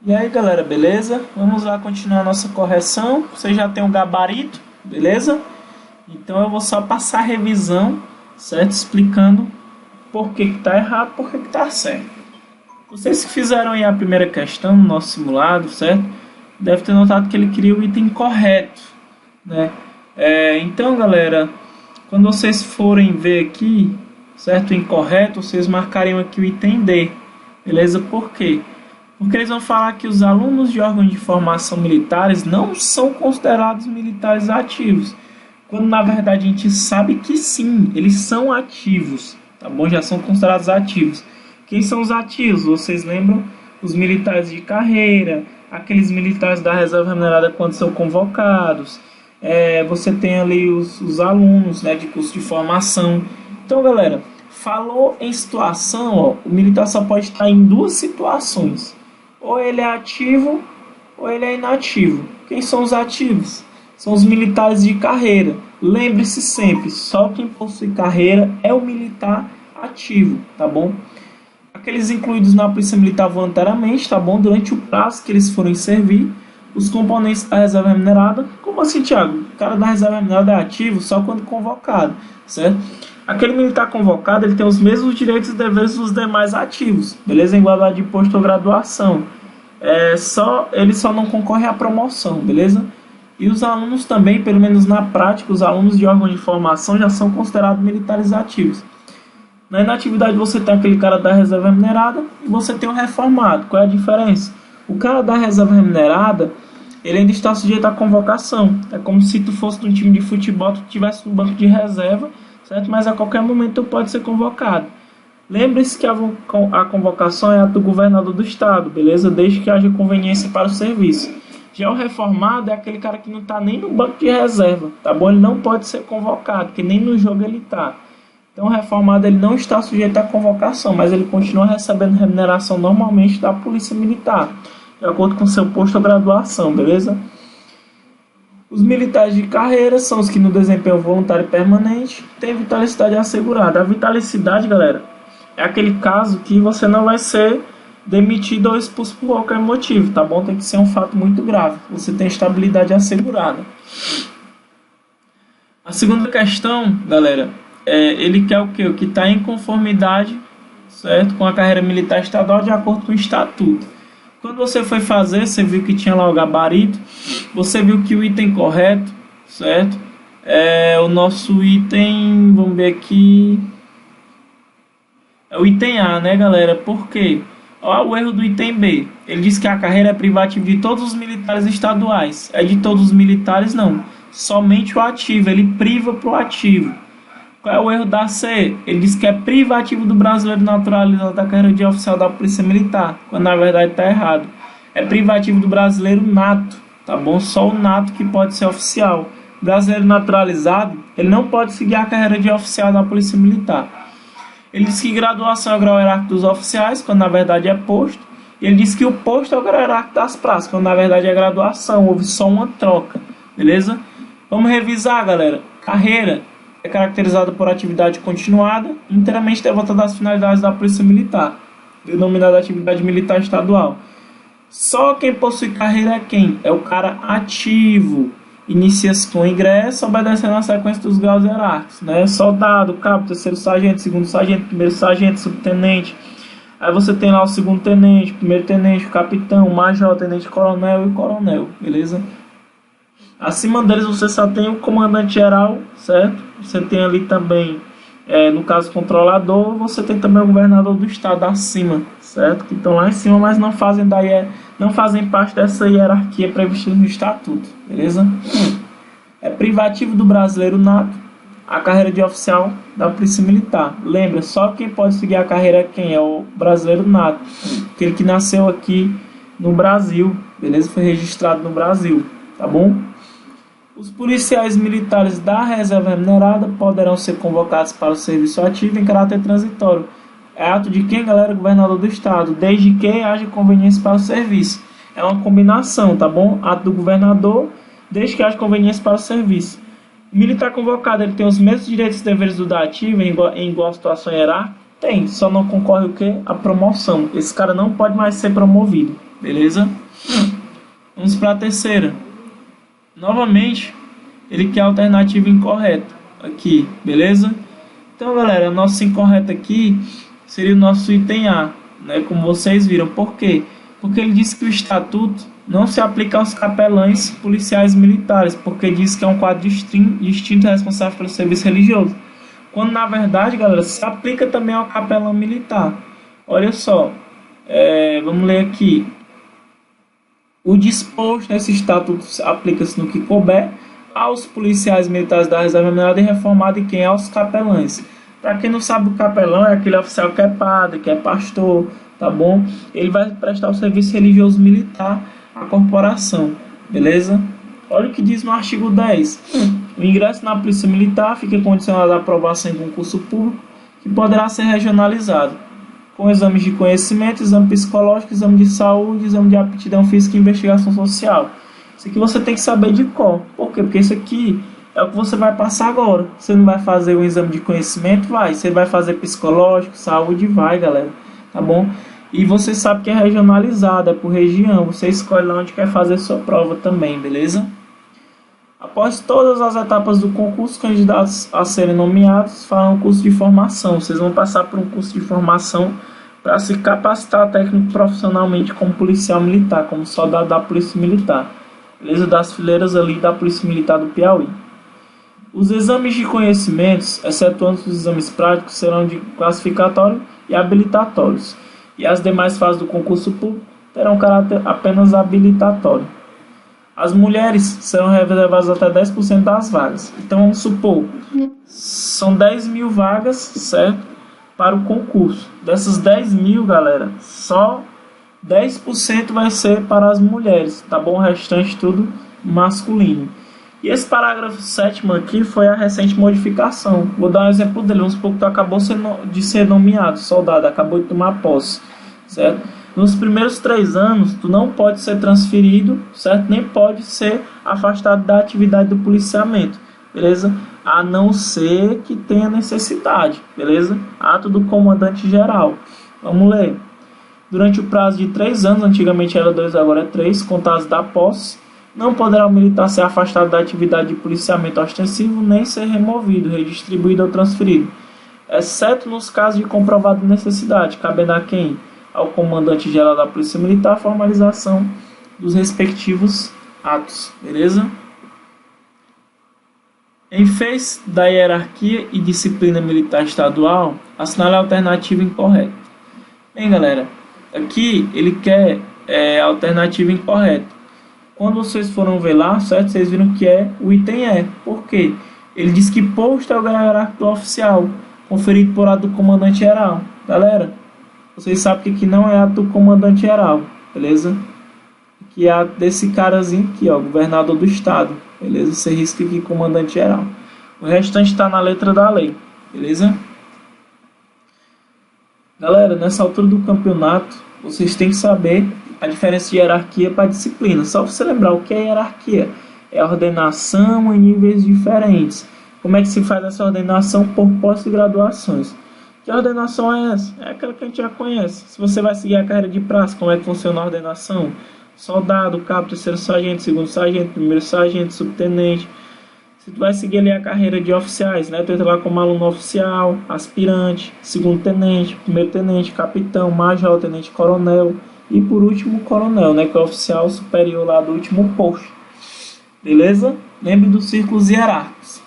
E aí galera, beleza? Vamos lá continuar a nossa correção. Você já tem o gabarito, beleza? Então eu vou só passar a revisão, certo? Explicando por que está errado, por que está certo. Vocês que fizeram aí a primeira questão no nosso simulado, certo? Deve ter notado que ele queria o item correto, né? Então galera, quando vocês forem ver aqui, certo? O incorreto, vocês marcariam aqui o item D, beleza? Por quê? Porque eles vão falar que os alunos de órgãos de formação militares não são considerados militares ativos, quando na verdade a gente sabe que sim, eles são ativos, tá bom? Já são considerados ativos. Quem são os ativos? Vocês lembram? Os militares de carreira, aqueles militares da reserva remunerada quando são convocados. Você tem ali os alunos, né, de curso de formação. Então galera, falou em situação, ó, o militar só pode estar em duas situações. Ou ele é ativo ou ele é inativo. Quem são os ativos? São os militares de carreira. Lembre-se sempre, só quem possui carreira é o militar ativo, tá bom? Aqueles incluídos na polícia militar voluntariamente, tá bom? Durante o prazo que eles forem servir. Os componentes da reserva remunerada. Como assim, Thiago? O cara da reserva remunerada é ativo só quando convocado, certo? Aquele militar convocado, ele tem os mesmos direitos e deveres dos demais ativos, beleza? Em igualdade de posto ou graduação. Ele só não concorre à promoção, beleza? E os alunos também, pelo menos na prática, os alunos de órgão de formação já são considerados militares ativos. Na inatividade você tem aquele cara da reserva remunerada e você tem o reformado. Qual é a diferença? O cara da reserva remunerada, ele ainda está sujeito à convocação. É como se tu fosse num time de futebol, tu estivesse no banco de reserva, certo? Mas a qualquer momento tu pode ser convocado. Lembre-se que a convocação é a do governador do estado, beleza? Desde que haja conveniência para o serviço. Já o reformado é aquele cara que não está nem no banco de reserva, tá bom? Ele não pode ser convocado, que nem no jogo ele está. Então o reformado ele não está sujeito à convocação, mas ele continua recebendo remuneração normalmente da polícia militar, de acordo com seu posto ou graduação, beleza? Os militares de carreira são os que no desempenho voluntário permanente têm vitalicidade assegurada. A vitalicidade, galera, é aquele caso que você não vai ser demitido ou expulso por qualquer motivo, tá bom? Tem que ser um fato muito grave. Você tem estabilidade assegurada. A segunda questão, galera, ele quer o quê? O que está em conformidade, certo, com a carreira militar estadual de acordo com o estatuto. Quando você foi fazer, você viu que tinha lá o gabarito, você viu que o item correto, certo, o nosso item, vamos ver aqui, é o item A, né, galera? Por quê? Olha o erro do item B. Ele diz que a carreira é privativa de todos os militares estaduais. É de todos os militares, não. Somente o ativo, ele priva para o ativo. Qual é o erro da C? Ele diz que é privativo do brasileiro naturalizado da carreira de oficial da Polícia Militar, quando na verdade está errado. É privativo do brasileiro nato, tá bom? Só o nato que pode ser oficial. O brasileiro naturalizado, ele não pode seguir a carreira de oficial da Polícia Militar. Ele diz que graduação é o grau hierárquico dos oficiais, quando na verdade é posto. E ele diz que o posto é o grau hierárquico das praças, quando na verdade é graduação. Houve só uma troca, beleza? Vamos revisar, galera. Carreira é caracterizada por atividade continuada, inteiramente devota das finalidades da Polícia Militar, denominada atividade militar estadual. Só quem possui carreira é quem? É o cara ativo. Inicia-se com ingresso, obedecendo a sequência dos graus hierárquicos, né? Soldado, cabo, terceiro sargento, segundo sargento, primeiro sargento, subtenente. Aí você tem lá o segundo tenente, primeiro tenente, capitão, major, tenente coronel e coronel, beleza? Acima deles você só tem o comandante geral, certo? Você tem ali também, no caso, controlador. Você tem também o governador do estado acima, certo? Que estão lá em cima, mas não fazem parte dessa hierarquia prevista no estatuto, beleza? É privativo do brasileiro nato a carreira de oficial da Polícia Militar. Lembra, só quem pode seguir a carreira é quem? É o brasileiro nato, aquele que nasceu aqui no Brasil, beleza? Foi registrado no Brasil, tá bom? Os policiais militares da reserva remunerada poderão ser convocados para o serviço ativo em caráter transitório. É ato de quem, galera? Governador do estado, desde que haja conveniência para o serviço. É uma combinação, tá bom? Ato do governador, desde que haja conveniência para o serviço. O militar convocado, ele tem os mesmos direitos e deveres do da ativo em igual situação hierárquica? Tem, só não concorre o quê? A promoção. Esse cara não pode mais ser promovido, beleza? Vamos para a terceira. Novamente, ele quer a alternativa incorreta aqui, beleza? Então, galera, a nossa incorreta aqui seria o nosso item A, né? Como vocês viram. Por quê? Porque ele diz que o estatuto não se aplica aos capelães policiais militares, porque diz que é um quadro distinto responsável pelo serviço religioso. Quando, na verdade, galera, se aplica também ao capelão militar. Olha só, vamos ler aqui. O disposto nesse estatuto aplica-se no que couber aos policiais militares da Reserva Militar e reformado e quem? Aos capelães. Para quem não sabe, o capelão é aquele oficial que é padre, que é pastor, tá bom? Ele vai prestar o serviço religioso militar à corporação, beleza? Olha o que diz no artigo 10. O ingresso na Polícia Militar fica condicionado à aprovação em concurso público, que poderá ser regionalizado, com exames de conhecimento, exame psicológico, exame de saúde, exame de aptidão física e investigação social. Isso aqui você tem que saber de cor. Por quê? Porque isso aqui é o que você vai passar agora. Você não vai fazer um exame de conhecimento? Vai. Você vai fazer psicológico, saúde? Vai, galera. Tá bom? E você sabe que é regionalizado, é por região. Você escolhe lá onde quer fazer sua prova também, beleza? Após todas as etapas do concurso, candidatos a serem nomeados farão um curso de formação. Vocês vão passar por um curso de formação para se capacitar técnico profissionalmente como policial militar, como soldado da Polícia Militar, beleza? Das fileiras ali da Polícia Militar do Piauí. Os exames de conhecimentos, excetuando os exames práticos, serão de classificatório e habilitatórios. E as demais fases do concurso público terão caráter apenas habilitatório. As mulheres serão reservadas até 10% das vagas. Então vamos supor, são 10 mil vagas, certo? Para o concurso. Dessas 10 mil, galera, só 10% vai ser para as mulheres, tá bom? O restante tudo masculino. E esse parágrafo 7º aqui foi a recente modificação. Vou dar um exemplo dele. Vamos supor que tu acabou de ser nomeado, soldado, acabou de tomar posse, certo? Nos primeiros 3 anos, tu não pode ser transferido, certo? Nem pode ser afastado da atividade do policiamento, beleza? A não ser que tenha necessidade, beleza? Ato do comandante geral. Vamos ler. Durante o prazo de 3 anos, antigamente era 2, agora é 3, contados da posse, não poderá o militar ser afastado da atividade de policiamento ostensivo, nem ser removido, redistribuído ou transferido, exceto nos casos de comprovada necessidade, cabendo a quem? Ao comandante-geral da Polícia Militar a formalização dos respectivos atos, beleza? Em face da hierarquia e disciplina militar estadual, assinale a alternativa incorreta. Bem, galera, aqui ele quer a alternativa incorreta. Quando vocês foram ver lá, certo? Vocês viram que o item E. Por quê? Ele diz que posto é o grau hierárquico oficial, conferido por ato do comandante-geral. Galera, vocês sabem que aqui não é ato do comandante-geral, beleza? Aqui é ato desse carazinho aqui, ó, governador do estado, beleza? Você risca aqui comandante-geral. O restante está na letra da lei, beleza? Galera, nessa altura do campeonato, vocês têm que saber a diferença de hierarquia para disciplina. Só você lembrar o que é hierarquia. É ordenação em níveis diferentes. Como é que se faz essa ordenação? Por pós-graduações. Que ordenação é essa? É aquela que a gente já conhece. Se você vai seguir a carreira de praça, como é que funciona a ordenação? Soldado, cabo, terceiro sargento, segundo sargento, primeiro sargento, subtenente. Se tu vai seguir ali a carreira de oficiais, né? Tu entra lá como aluno oficial, aspirante, segundo tenente, primeiro tenente, capitão, major, tenente coronel e por último coronel, né? Que é o oficial superior lá do último posto. Beleza? Lembre dos círculos hierárquicos.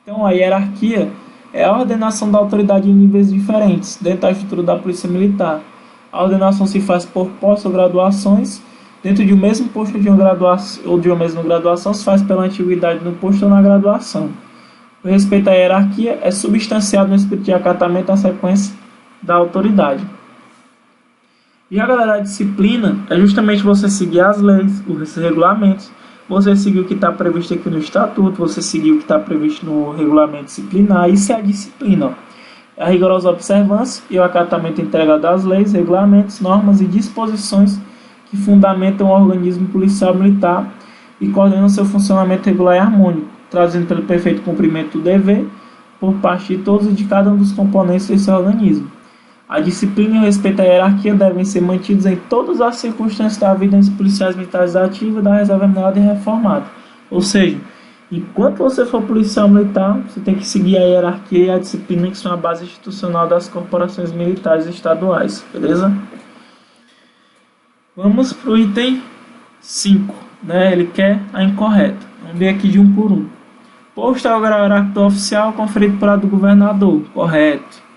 Então a hierarquia é a ordenação da autoridade em níveis diferentes dentro da estrutura da Polícia Militar. A ordenação se faz por pós-graduações. Dentro de um mesmo posto de uma graduação, ou de uma mesma graduação, se faz pela antiguidade no posto ou na graduação. O respeito à hierarquia é substanciado no espírito de acatamento à sequência da autoridade. E a galera, a disciplina é justamente você seguir as leis, os regulamentos, você seguir o que está previsto aqui no estatuto, você seguir o que está previsto no regulamento disciplinar. Isso é a disciplina, ó. É a rigorosa observância e o acatamento integrado das leis, regulamentos, normas e disposições que fundamentam o organismo policial militar e coordenam seu funcionamento regular e harmônico, trazendo pelo perfeito cumprimento do dever por parte de todos e de cada um dos componentes desse organismo. A disciplina e o respeito à hierarquia devem ser mantidos em todas as circunstâncias da vida dos policiais militares ativos, da reserva remunerada e reformada. Ou seja, enquanto você for policial militar, você tem que seguir a hierarquia e a disciplina, que são a base institucional das corporações militares estaduais, beleza? Vamos para o item 5, né? Ele quer a incorreta. Vamos ver aqui de um por um. Posto é o grau hierárquico do oficial conferido por lado do governador, correto.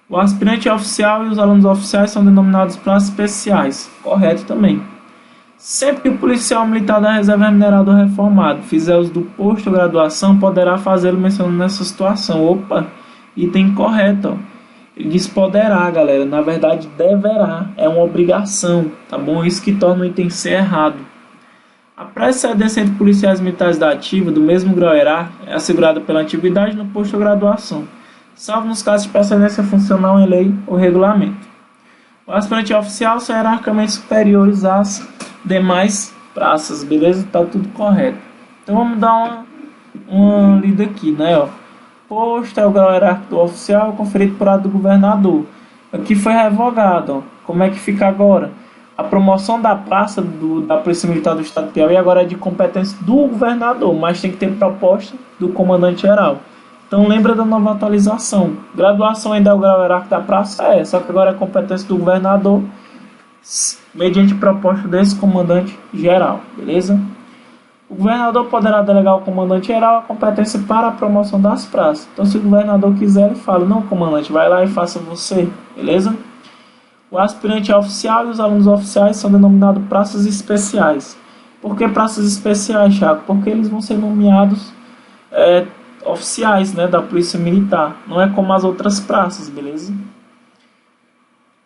O aspirante oficial e os alunos oficiais são denominados praças especiais, correto também. Sempre que o policial militar da reserva remunerado ou reformado fizer uso do posto ou graduação, poderá fazê-lo mencionando nessa situação. Opa, item correto, ó. Ele diz poderá, galera, na verdade deverá, é uma obrigação, tá bom? Isso que torna o item C errado. A precedência entre policiais militares da ativa do mesmo grau hierárquico é assegurada pela antiguidade no posto ou graduação, salvo nos casos de precedência funcional em lei ou regulamento. O aspirante oficial são hierarquicamente superiores às demais praças, beleza? Tá tudo correto. Então vamos dar uma lida aqui, né? Ó. Posto é o grau hierárquico do oficial conferido por lado do governador. Aqui foi revogado, ó. Como é que fica agora? A promoção da praça da Polícia Militar do Estado do Piauí agora é de competência do governador, mas tem que ter proposta do comandante-geral. Então lembra da nova atualização. Graduação ainda é o grau hierárquico da praça? Só que agora é competência do governador, mediante proposta desse comandante-geral, beleza? O governador poderá delegar ao comandante-geral a competência para a promoção das praças. Então se o governador quiser, ele fala, não comandante, vai lá e faça você, beleza? O aspirante é oficial e os alunos oficiais são denominados praças especiais. Por que praças especiais, Thiago? Porque eles vão ser nomeados oficiais, né, da Polícia Militar. Não é como as outras praças, beleza?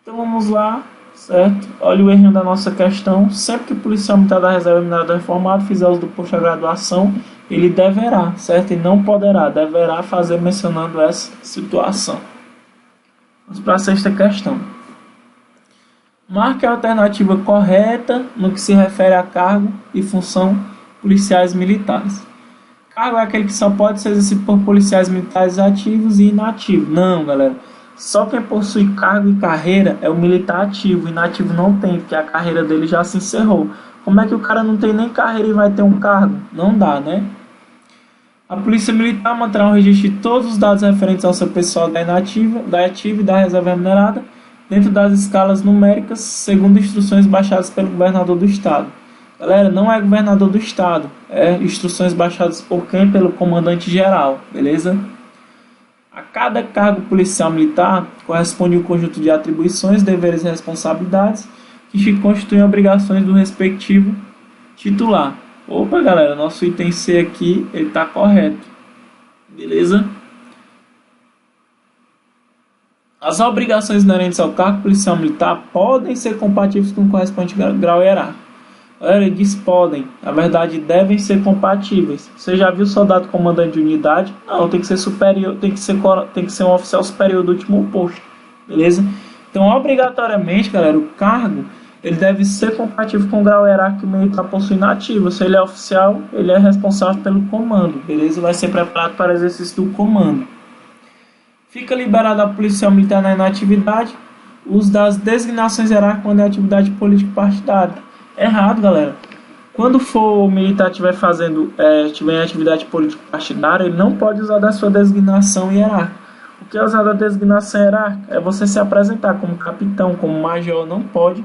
Então vamos lá, certo? Olha o errinho da nossa questão. Sempre que o policial militar da reserva remunerada reformado fizer uso do posto de graduação, ele deverá, certo? E não poderá, deverá fazer mencionando essa situação. Vamos para a sexta questão. Marque a alternativa correta no que se refere a cargo e função policiais militares. Cargo é aquele que só pode ser exercido por policiais militares ativos e inativos. Não, galera. Só quem possui cargo e carreira é o militar ativo. O inativo não tem, porque a carreira dele já se encerrou. Como é que o cara não tem nem carreira e vai ter um cargo? Não dá, né? A Polícia Militar manterá um registro de todos os dados referentes ao seu pessoal da inativa, da ativa e da reserva remunerada, dentro das escalas numéricas, segundo instruções baixadas pelo governador do Estado. Galera, não é governador do Estado, é instruções baixadas por quem? Pelo comandante-geral, beleza? A cada cargo policial militar corresponde um conjunto de atribuições, deveres e responsabilidades que constituem obrigações do respectivo titular. Opa, galera, nosso item C aqui, ele está correto, beleza? As obrigações inerentes ao cargo policial militar podem ser compatíveis com o correspondente grau hierárquico. Ele diz podem, na verdade devem ser compatíveis. Você já viu soldado comandante de unidade? Não, tem que ser superior, tem que ser um oficial superior do último posto, beleza? Então, obrigatoriamente, galera, o cargo ele deve ser compatível com o grau hierárquico que o militar possui na ativa. Se ele é oficial, ele é responsável pelo comando, beleza? Vai ser preparado para o exercício do comando. Fica liberado a policial militar na inatividade o uso das designações hierárquicas quando é atividade político-partidária. Errado, galera. Quando for o militar estiver em atividade político-partidária, ele não pode usar da sua designação hierárquica. O que é usar da designação hierárquica? É você se apresentar como capitão, como major, não pode,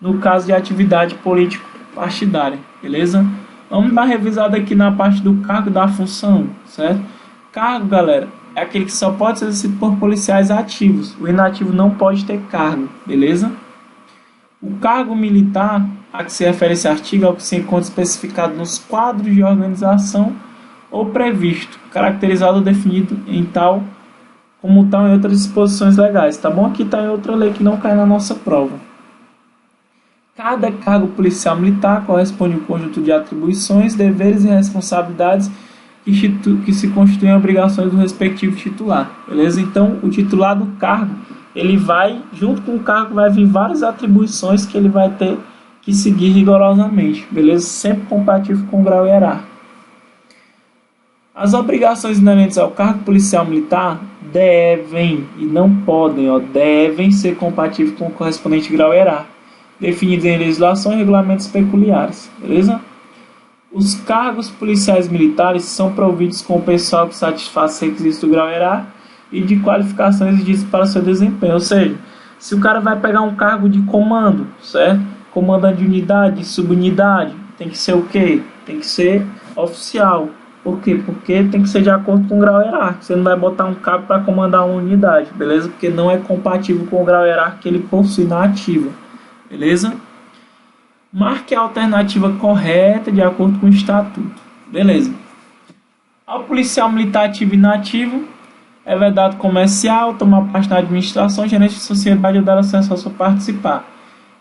no caso de atividade político-partidária, beleza? Vamos dar uma revisada aqui na parte do cargo e da função, certo? Cargo, galera, é aquele que só pode ser exercido por policiais ativos. O inativo não pode ter cargo, beleza? O cargo militar a que se refere esse artigo é o que se encontra especificado nos quadros de organização ou previsto, caracterizado ou definido como tal em outras disposições legais. Tá bom? Aqui está em outra lei que não cai na nossa prova. Cada cargo policial militar corresponde a um conjunto de atribuições, deveres e responsabilidades que se constituem obrigações do respectivo titular, beleza? Então, o titular do cargo, ele vai, junto com o cargo, vai vir várias atribuições que ele vai ter que seguir rigorosamente, beleza? Sempre compatível com o grau hierárquico. As obrigações inerentes ao cargo policial militar devem, e não podem, devem ser compatíveis com o correspondente grau hierárquico, definidos em legislação e regulamentos peculiares, beleza? Os cargos policiais militares são providos com o pessoal que satisfaz os requisitos do grau hierárquico e de qualificações exigidas para seu desempenho. Ou seja, se o cara vai pegar um cargo de comando, certo? Comandante de unidade, de subunidade, tem que ser o quê? Tem que ser oficial. Por quê? Porque tem que ser de acordo com o grau hierárquico. Você não vai botar um cabo para comandar uma unidade, beleza? Porque não é compatível com o grau hierárquico que ele possui na ativa, beleza? Marque a alternativa correta de acordo com o estatuto, beleza? Ao policial militar ativo e inativo, é vedado comercial, tomar parte na administração, gerente de sociedade ou dar acesso a participar,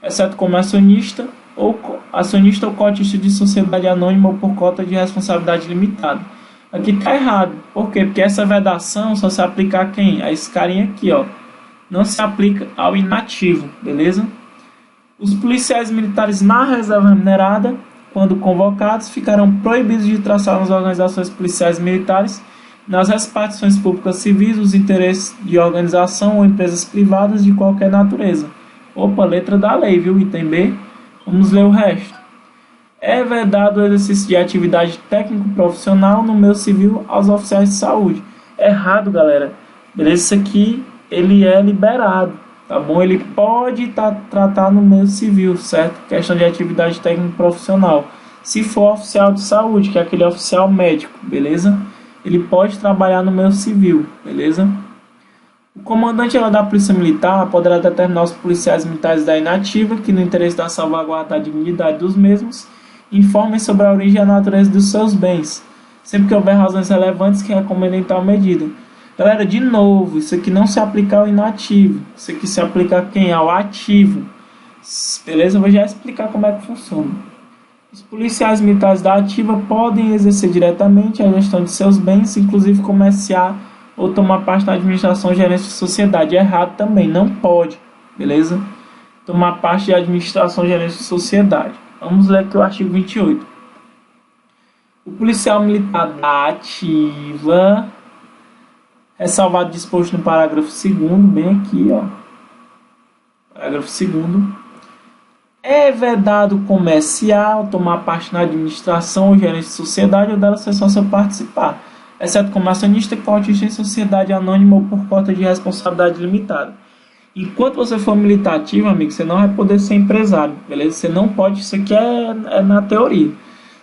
exceto como acionista ou cotista de sociedade anônima ou por cota de responsabilidade limitada. Aqui tá errado. Por quê? Porque essa vedação só se aplica a quem? A esse carinha aqui, ó. Não se aplica ao inativo, beleza? Os policiais militares na reserva remunerada, quando convocados, ficarão proibidos de traçar nas organizações policiais militares, nas repartições públicas civis, os interesses de organização ou empresas privadas de qualquer natureza. Opa, letra da lei, viu? Item B. Vamos ler o resto. É vedado o exercício de atividade técnico-profissional no meio civil aos oficiais de saúde. Errado, galera. Beleza? Isso aqui, ele é liberado, tá bom? Ele pode tratar no meio civil, certo? Questão de atividade técnico-profissional. Se for oficial de saúde, que é aquele oficial médico, beleza? Ele pode trabalhar no meio civil, beleza? O comandante da Polícia Militar poderá determinar os policiais militares da inativa que, no interesse da salvaguarda da dignidade dos mesmos, informem sobre a origem e a natureza dos seus bens, sempre que houver razões relevantes que recomendem tal medida. Galera, de novo, isso aqui não se aplica ao inativo, isso aqui se aplica a quem? Ao ativo. Beleza? Eu vou já explicar como é que funciona. Os policiais militares da ativa podem exercer diretamente a gestão de seus bens, inclusive comerciar ou tomar parte na administração ou gerência de sociedade. Errado também, não pode, beleza? Tomar parte de administração ou gerência de sociedade. Vamos ler aqui o artigo 28. O policial militar da ativa, ressalvado disposto no parágrafo 2º, bem aqui, ó. Parágrafo 2º. É vedado comercial, tomar parte na administração ou gerência de sociedade ou dela só se participar, exceto como acionista, cotista em sociedade anônima ou por cota de responsabilidade limitada. Enquanto você for militar ativo, amigo, você não vai poder ser empresário, beleza? Você não pode, isso aqui é na teoria.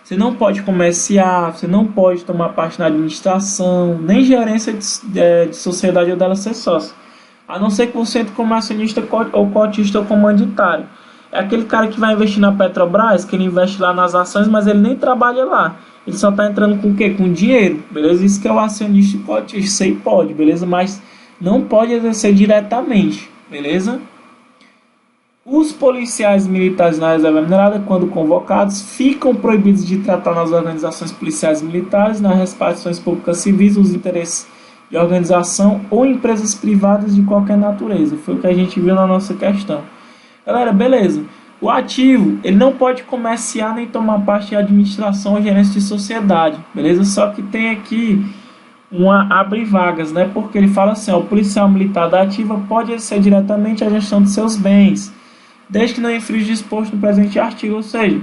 Você não pode comerciar, você não pode tomar parte na administração, nem gerência de sociedade ou dela ser sócio. A não ser que você entre como acionista ou cotista ou comanditário. É aquele cara que vai investir na Petrobras, que ele investe lá nas ações, mas ele nem trabalha lá. Ele só está entrando com o quê? Com dinheiro, beleza? Isso que é o acionista e cotista, isso aí pode, beleza? Mas não pode exercer diretamente, beleza? Os policiais militares na reserva minerada, quando convocados, ficam proibidos de tratar nas organizações policiais militares, nas repartições públicas civis, os interesses de organização ou empresas privadas de qualquer natureza. Foi o que a gente viu na nossa questão. Galera, beleza. O ativo, ele não pode comerciar nem tomar parte de administração ou gerência de sociedade, beleza? Só que tem aqui uma abre vagas, né? Porque ele fala assim, ó, o policial militar da ativa pode exercer diretamente a gestão de seus bens, desde que não infrinja o disposto no presente artigo. Ou seja,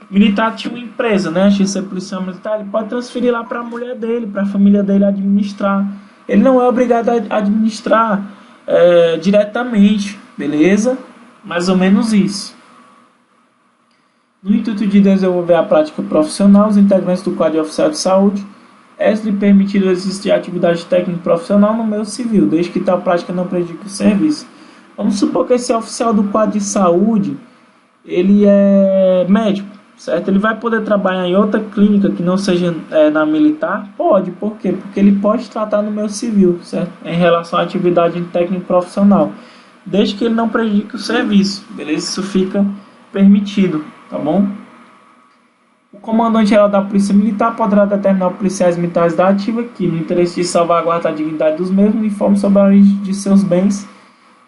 o militar tinha uma empresa, né? Antes de ser policial militar, ele pode transferir lá para a mulher dele, para a família dele administrar. Ele não é obrigado a administrar diretamente, beleza? Mais ou menos isso. No intuito de desenvolver a prática profissional, os integrantes do quadro de oficial de saúde é-lhe permitido existir atividade técnica profissional no meio civil, desde que tal prática não prejudique o serviço. Vamos supor que esse oficial do quadro de saúde, ele é médico, certo? Ele vai poder trabalhar em outra clínica que não seja na militar? Pode, por quê? Porque ele pode tratar no meio civil, certo? Em relação à atividade técnica profissional, desde que ele não prejudique o serviço, beleza? Isso fica permitido, tá bom? O comandante-geral da Polícia Militar poderá determinar policiais militares da ativa que, no interesse de salvaguardar a dignidade dos mesmos, informe sobre a origem de seus bens,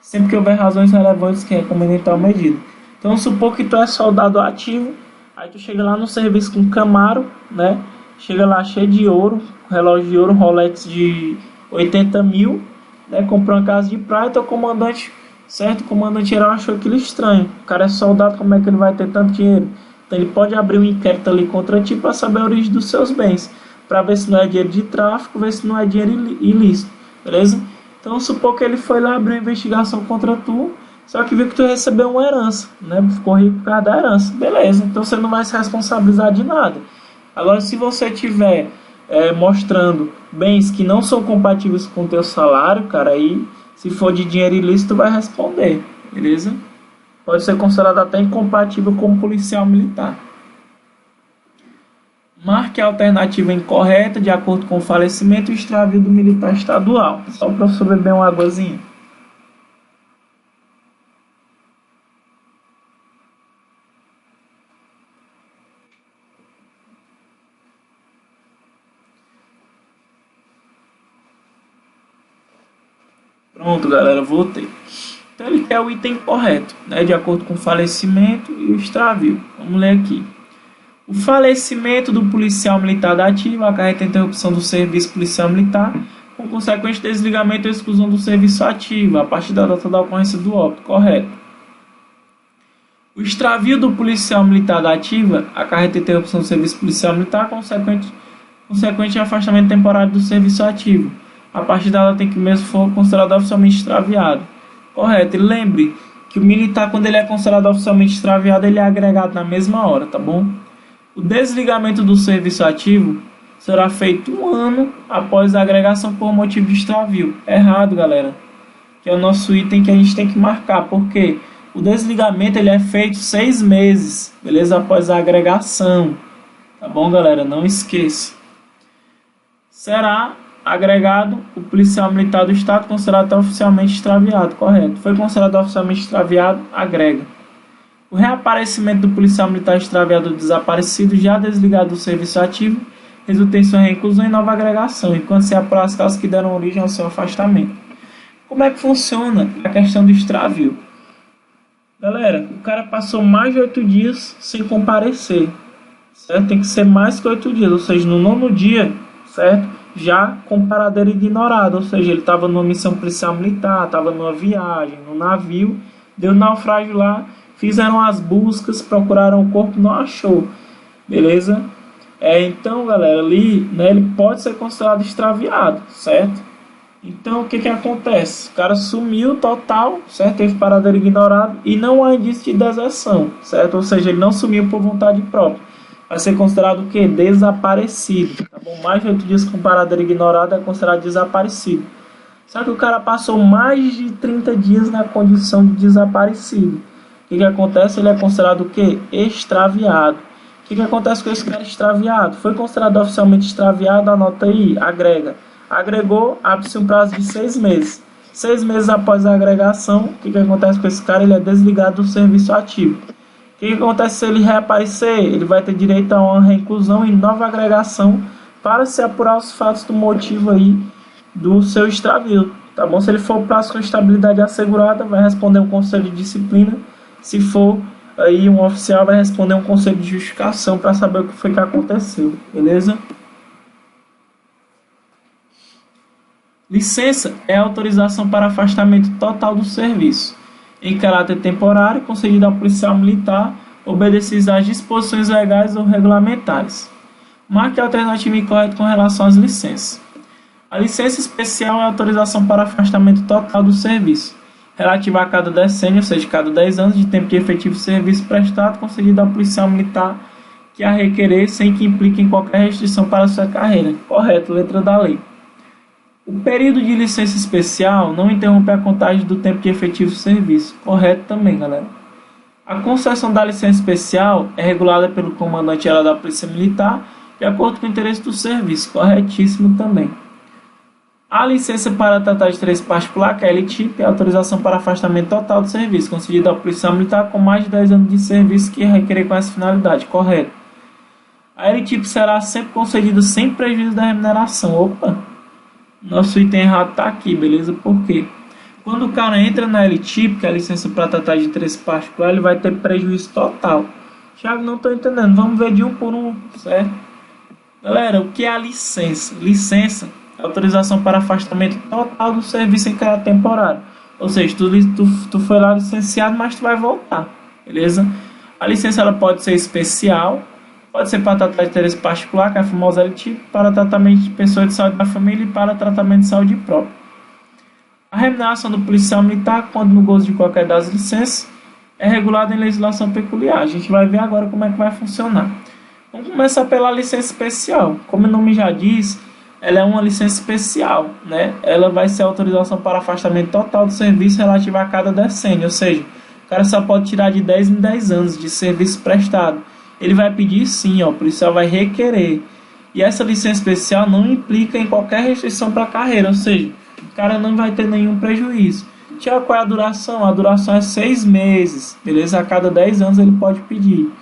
sempre que houver razões relevantes que recomendem tal medida. Então, supor que tu é soldado ativo, aí tu chega lá no serviço com Camaro, né? Chega lá cheio de ouro, relógio de ouro, Rolex de 80 mil, né? Comprou uma casa de praia, então o comandante, certo? O comandante geral achou aquilo estranho. O cara é soldado, como é que ele vai ter tanto dinheiro? Então ele pode abrir um inquérito ali contra ti para saber a origem dos seus bens, para ver se não é dinheiro de tráfico, ver se não é dinheiro ilícito, beleza? Então supor que ele foi lá abrir uma investigação contra tu, só que viu que tu recebeu uma herança, né? Ficou rico por causa da herança, beleza? Então você não vai se responsabilizar de nada. Agora, se você tiver mostrando bens que não são compatíveis com o teu salário, cara, aí se for de dinheiro ilícito vai responder, beleza? Pode ser considerado até incompatível como policial militar. Marque a alternativa incorreta de acordo com o falecimento e extravio do militar estadual. Só para o professor beber uma águazinha. Pronto, galera, voltei. Então ele quer o item correto, né, de acordo com o falecimento e o extravio. Vamos ler aqui. O falecimento do policial militar da ativa acarreta a interrupção do serviço policial militar, com consequente desligamento ou exclusão do serviço ativo, a partir da data da ocorrência do óbito. Correto. O extravio do policial militar da ativa acarreta a interrupção do serviço policial militar, consequente afastamento temporário do serviço ativo, a partir da data em que o mesmo for considerado oficialmente extraviado. Correto. E lembre que o militar, quando ele é considerado oficialmente extraviado, ele é agregado na mesma hora, tá bom? O desligamento do serviço ativo será feito 1 ano após a agregação por motivo de extravio. Errado, galera. Que é o nosso item que a gente tem que marcar. Porque o desligamento ele é feito 6 meses, beleza? Após a agregação. Tá bom, galera? Não esqueça. Será agregado o policial militar do estado considerado oficialmente extraviado. Correto. Foi considerado oficialmente extraviado, agrega. O reaparecimento do policial militar extraviado ou desaparecido já desligado do serviço ativo resulta em sua reinclusão e nova agregação, enquanto se apurar as causas que deram origem ao seu afastamento. Como é que funciona a questão do extravio? Galera, o cara passou mais de 8 dias sem comparecer, certo? Tem que ser mais que 8 dias, ou seja, no 9º dia, certo? Já com paradeiro ignorado, ou seja, ele estava numa missão policial militar, estava numa viagem, no navio, deu naufrágio lá, fizeram as buscas, procuraram o corpo, não achou, beleza? Então, galera, ali, né, ele pode ser considerado extraviado, certo? Então, o que que acontece? O cara sumiu total, certo? Teve paradeiro ignorado e não há indício de deserção, certo? Ou seja, ele não sumiu por vontade própria. Vai ser considerado o quê? Desaparecido, tá bom? Mais de 8 dias com paradeiro ignorado é considerado desaparecido. Só que o cara passou mais de 30 dias na condição de desaparecido. O que acontece? Ele é considerado o quê? Extraviado. O que acontece com esse cara extraviado? Foi considerado oficialmente extraviado, anota aí, agrega. Agregou, abre-se um prazo de 6 meses. 6 meses após a agregação, o que acontece com esse cara? Ele é desligado do serviço ativo. O que acontece se ele reaparecer? Ele vai ter direito a uma reinclusão e nova agregação para se apurar os fatos do motivo aí do seu extravio. Tá bom? Se ele for prazo com estabilidade assegurada, vai responder um conselho de disciplina. Se for aí um oficial, vai responder um conselho de justificação para saber o que foi que aconteceu, beleza? Licença é autorização para afastamento total do serviço, em caráter temporário, concedida ao policial militar, obedecidos às disposições legais ou regulamentares. Marque a alternativa incorreta com relação às licenças. A licença especial é a autorização para afastamento total do serviço, relativa a cada decênio, ou seja, cada 10 anos de tempo de efetivo serviço prestado, concedido ao policial militar que a requerer, sem que implique em qualquer restrição para sua carreira. Correto, letra da lei. O período de licença especial não interrompe a contagem do tempo de efetivo serviço. Correto também, galera. A concessão da licença especial é regulada pelo comandante-geral da Polícia Militar, de acordo com o interesse do serviço. Corretíssimo também. A licença para tratar de interesse particular, que é a LTIP, é a autorização para afastamento total do serviço, concedida ao policial militar com mais de 10 anos de serviço que requerer com essa finalidade. Correto. A LTIP será sempre concedida sem prejuízo da remuneração. Opa! Nosso item errado está aqui, beleza? Por quê? Quando o cara entra na LTIP, que é a licença para tratar de interesse particular, ele vai ter prejuízo total. Thiago, não estou entendendo. Vamos ver de um por um, certo? Galera, o que é a licença? Licença é autorização para afastamento total do serviço em caráter temporário. Ou seja, tu foi lá licenciado, mas tu vai voltar, beleza? A licença ela pode ser especial, pode ser para tratar de interesse particular, que é a famosa LTIP, para tratamento de pessoas de saúde da família e para tratamento de saúde própria. A remuneração do policial militar, quando no gozo de qualquer das licenças, é regulada em legislação peculiar. A gente vai ver agora como é que vai funcionar. Vamos começar pela licença especial. Como o nome já diz, ela é uma licença especial, né? Ela vai ser autorização para afastamento total do serviço relativo a cada decênio, ou seja, o cara só pode tirar de 10 em 10 anos de serviço prestado. Ele vai pedir sim, ó, o policial vai requerer. E essa licença especial não implica em qualquer restrição para a carreira, ou seja, o cara não vai ter nenhum prejuízo. Tiago, qual é a duração? A duração é 6 meses, beleza? A cada 10 anos ele pode pedir.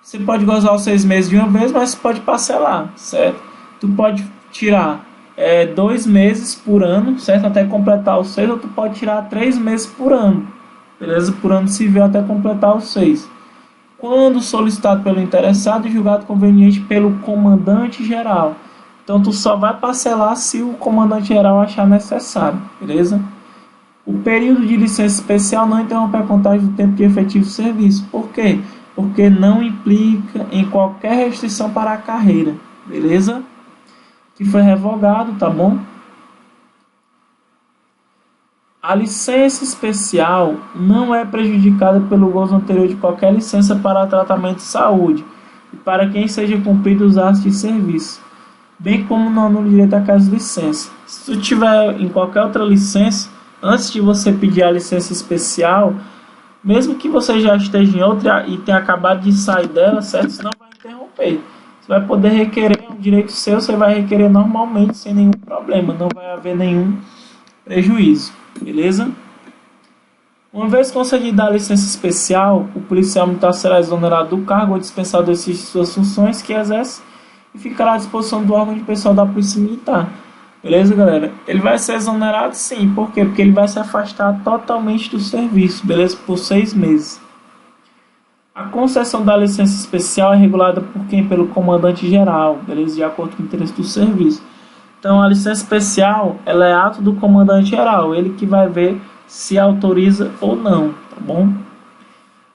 Você pode gozar os 6 meses de uma vez, mas pode parcelar, certo? Tu pode tirar 2 meses por ano, certo? Até completar os 6, ou tu pode tirar 3 meses por ano, beleza? Por ano civil até completar os 6. Quando solicitado pelo interessado e julgado conveniente pelo comandante geral. Então tu só vai parcelar se o comandante geral achar necessário, beleza? O período de licença especial não interrompe a contagem do tempo de efetivo serviço. Por quê? Porque não implica em qualquer restrição para a carreira, beleza? Que foi revogado, tá bom? A licença especial não é prejudicada pelo gozo anterior de qualquer licença para tratamento de saúde e para quem seja cumprido os atos de serviço, bem como não anula o direito àquelas licenças. Se tu tiver em qualquer outra licença, antes de você pedir a licença especial, mesmo que você já esteja em outra e tenha acabado de sair dela, certo? Isso não vai interromper. Você vai poder requerer, é um direito seu, você vai requerer normalmente, sem nenhum problema, não vai haver nenhum prejuízo, beleza? Uma vez concedida a licença especial, o policial militar será exonerado do cargo ou dispensado de suas funções que exerce e ficará à disposição do órgão de pessoal da Polícia Militar. Beleza, galera? Ele vai ser exonerado sim, por quê? Porque ele vai se afastar totalmente do serviço, beleza? Por 6 meses. A concessão da licença especial é regulada por quem? Pelo comandante geral, beleza? De acordo com o interesse do serviço. Então, a licença especial, ela é ato do comandante geral, ele que vai ver se autoriza ou não, tá bom?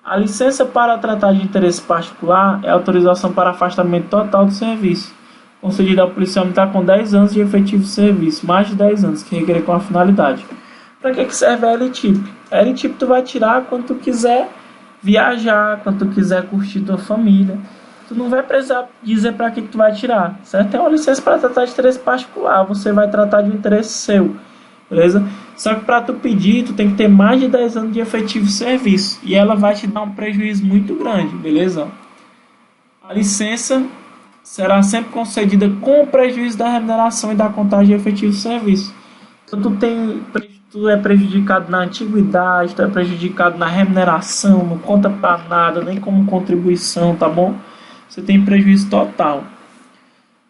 A licença para tratar de interesse particular é autorização para afastamento total do serviço, concedida ao policial militar com 10 anos de efetivo serviço, mais de 10 anos, que requer com a finalidade. Para que serve a LTIP? A LTIP tu vai tirar quando tu quiser viajar, quando tu quiser curtir tua família. Tu não vai precisar dizer para que tu vai tirar, certo? É uma licença para tratar de interesse particular, você vai tratar de um interesse seu, beleza? Só que para tu pedir, tu tem que ter mais de 10 anos de efetivo serviço, e ela vai te dar um prejuízo muito grande, beleza? A licença será sempre concedida com o prejuízo da remuneração e da contagem de efetivo serviço. Então tu é prejudicado na antiguidade, tu é prejudicado na remuneração, não conta para nada, nem como contribuição, tá bom? Você tem prejuízo total.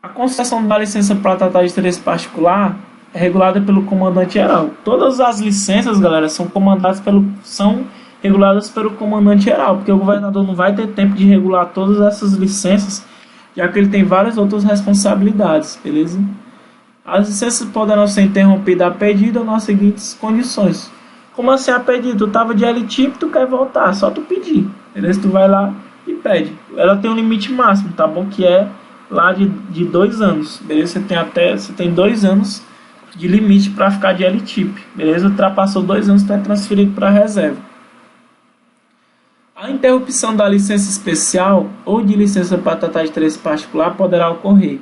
A concessão da licença para tratar de interesse particular é regulada pelo comandante geral. Todas as licenças, galera, são reguladas pelo comandante geral, porque o governador não vai ter tempo de regular todas essas licenças, já que ele tem várias outras responsabilidades, beleza? As licenças poderão ser interrompidas a pedido ou nas seguintes condições. Como assim a pedido? Tu estava de LTIP, tu quer voltar, só tu pedir, beleza? Tu vai lá e pede. Ela tem um limite máximo, tá bom? Que é lá de 2 anos, beleza? Você tem 2 anos de limite para ficar de LTIP, beleza? Ultrapassou 2 anos, tu é transferido para a reserva. A interrupção da licença especial ou de licença para tratar de interesse particular poderá ocorrer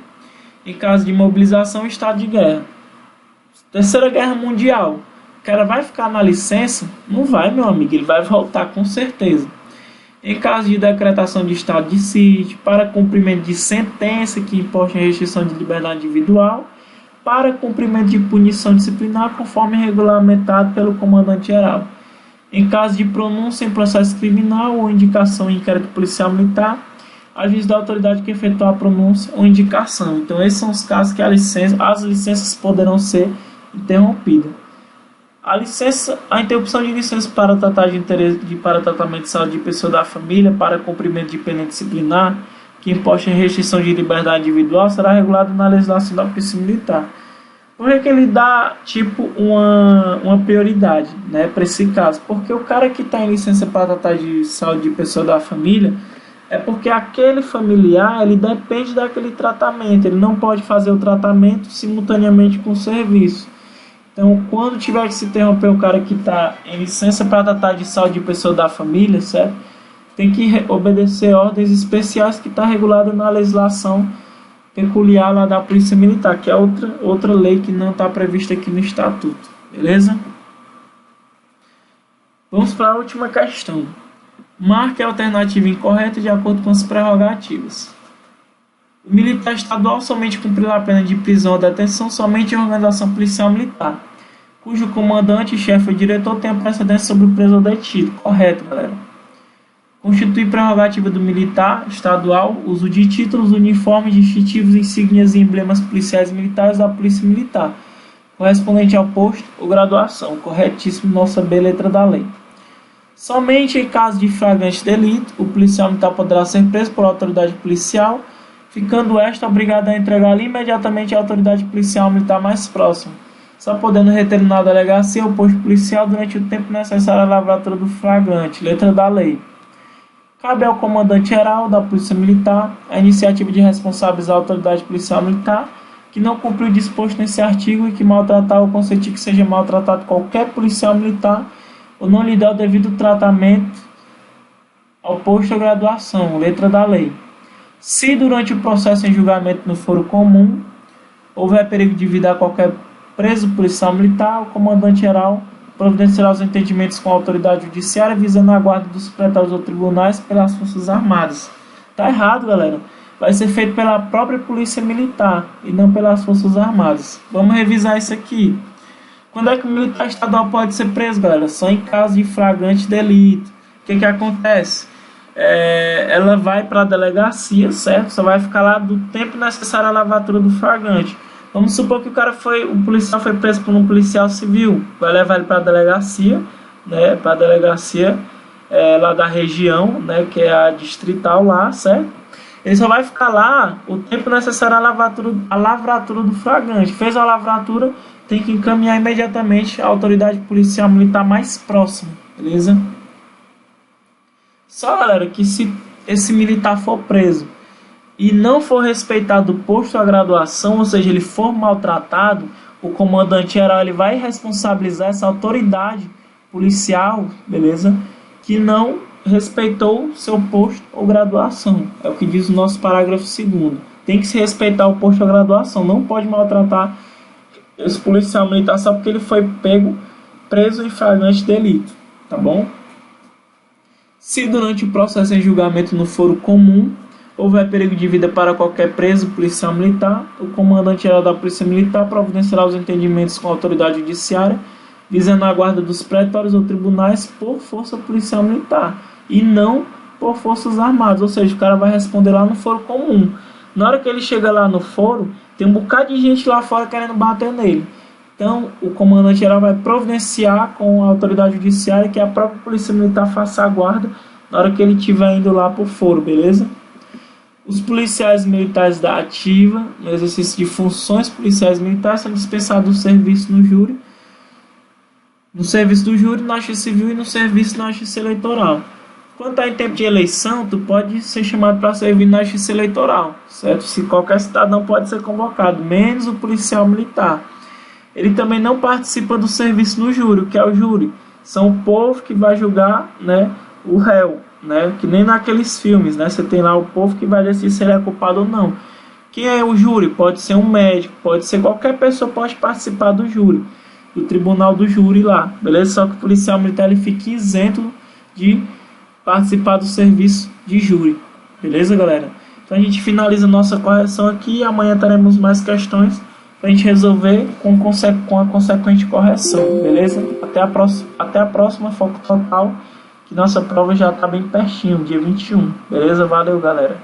em caso de mobilização e estado de guerra. Terceira Guerra Mundial. O cara vai ficar na licença? Não vai, meu amigo. Ele vai voltar com certeza. Em caso de decretação de estado de sítio, para cumprimento de sentença que importe a restrição de liberdade individual, para cumprimento de punição disciplinar conforme regulamentado pelo comandante geral. Em caso de pronúncia em processo criminal ou indicação em inquérito policial militar, aviso da autoridade que efetuar a pronúncia ou indicação. Então, esses são os casos que as licenças poderão ser interrompidas. A interrupção de licença para tratar para tratamento de saúde de pessoa da família, para cumprimento de pena disciplinar, que imposta em restrição de liberdade individual, será regulado na legislação da Polícia Militar. Por que ele dá tipo uma prioridade, né, para esse caso? Porque o cara que está em licença para tratar de saúde de pessoa da família é porque aquele familiar ele depende daquele tratamento, ele não pode fazer o tratamento simultaneamente com o serviço. Então, quando tiver que se interromper o cara que está em licença para tratar de saúde de pessoa da família, certo? Tem que obedecer ordens especiais que está regulada na legislação peculiar lá da Polícia Militar, que é outra lei que não está prevista aqui no Estatuto, beleza? Vamos para a última questão. Marque a alternativa incorreta de acordo com as prerrogativas. O militar estadual somente cumprirá a pena de prisão ou detenção somente em organização policial militar, cujo comandante, chefe ou diretor tenha precedência sobre o preso ou detido. Correto, galera. Constitui prerrogativa do militar estadual o uso de títulos, uniformes, distintivos, insígnias e emblemas policiais militares da Polícia Militar, correspondente ao posto ou graduação. Corretíssimo, nossa B, letra da lei. Somente em caso de flagrante delito, o policial militar poderá ser preso por autoridade policial, ficando esta obrigada a entregá-lo imediatamente à autoridade policial militar mais próxima, só podendo reter na delegacia ou posto policial durante o tempo necessário à lavratura do flagrante. Letra da lei. Cabe ao comandante-geral da Polícia Militar a iniciativa de responsabilizar a autoridade policial militar que não cumpriu o disposto nesse artigo e que maltratar ou consentir que seja maltratado qualquer policial militar ou não lhe der o devido tratamento ao posto ou graduação. Letra da lei. Se durante o processo em julgamento no foro comum houver perigo de vida a qualquer preso policial militar, o comandante-geral providenciará os entendimentos com a autoridade judiciária visando a guarda dos pretórios ou tribunais pelas Forças Armadas. Tá errado, galera. Vai ser feito pela própria Polícia Militar e não pelas Forças Armadas. Vamos revisar isso aqui. Quando é que o militar estadual pode ser preso, galera? Só em caso de flagrante delito. O que acontece? Ela vai para a delegacia, certo? Só vai ficar lá do tempo necessário à lavatura do flagrante. Vamos supor que o policial foi preso por um policial civil. Vai levar ele para a delegacia, né? Para a delegacia lá da região, né? Que é a distrital lá, certo? Ele só vai ficar lá o tempo necessário à lavratura do flagrante. Fez a lavratura, tem que encaminhar imediatamente à autoridade policial militar mais próxima, beleza? Só, galera, que se esse militar for preso e não for respeitado o posto à graduação, ou seja, ele for maltratado, o comandante-geral ele vai responsabilizar essa autoridade policial, beleza? Que não respeitou seu posto ou graduação. É o que diz o nosso parágrafo 2º. Tem que se respeitar o posto ou graduação. Não pode maltratar esse policial militar só porque ele foi preso em flagrante delito, tá bom? Se durante o processo em julgamento no foro comum houver perigo de vida para qualquer preso policial militar, o comandante-geral da Polícia Militar providenciará os entendimentos com a autoridade judiciária, visando a guarda dos pretórios ou tribunais por força policial militar e não por forças armadas. Ou seja, o cara vai responder lá no foro comum. Na hora que ele chega lá no foro, tem um bocado de gente lá fora querendo bater nele. Então, o comandante-geral vai providenciar com a autoridade judiciária que a própria Polícia Militar faça a guarda na hora que ele estiver indo lá pro foro, beleza? Os policiais militares da ativa, no exercício de funções policiais militares, são dispensados do serviço no júri, no serviço do júri, na justiça civil e no serviço na justiça eleitoral. Quando está em tempo de eleição, tu pode ser chamado para servir na justiça eleitoral, certo? Se qualquer cidadão pode ser convocado, menos o policial militar. Ele também não participa do serviço no júri. O que é o júri? São o povo que vai julgar, né, o réu, né? Que nem naqueles filmes, né? Você tem lá o povo que vai decidir se ele é culpado ou não. Quem é o júri? Pode ser um médico, pode ser qualquer pessoa pode participar do júri, do tribunal do júri lá, beleza? Só que o policial militar ele fica isento de participar do serviço de júri, beleza, galera? Então a gente finaliza nossa correção aqui e amanhã teremos mais questões para a gente resolver com a consequente correção, beleza? Até a próxima foco total, que nossa prova já está bem pertinho, dia 21, beleza? Valeu, galera!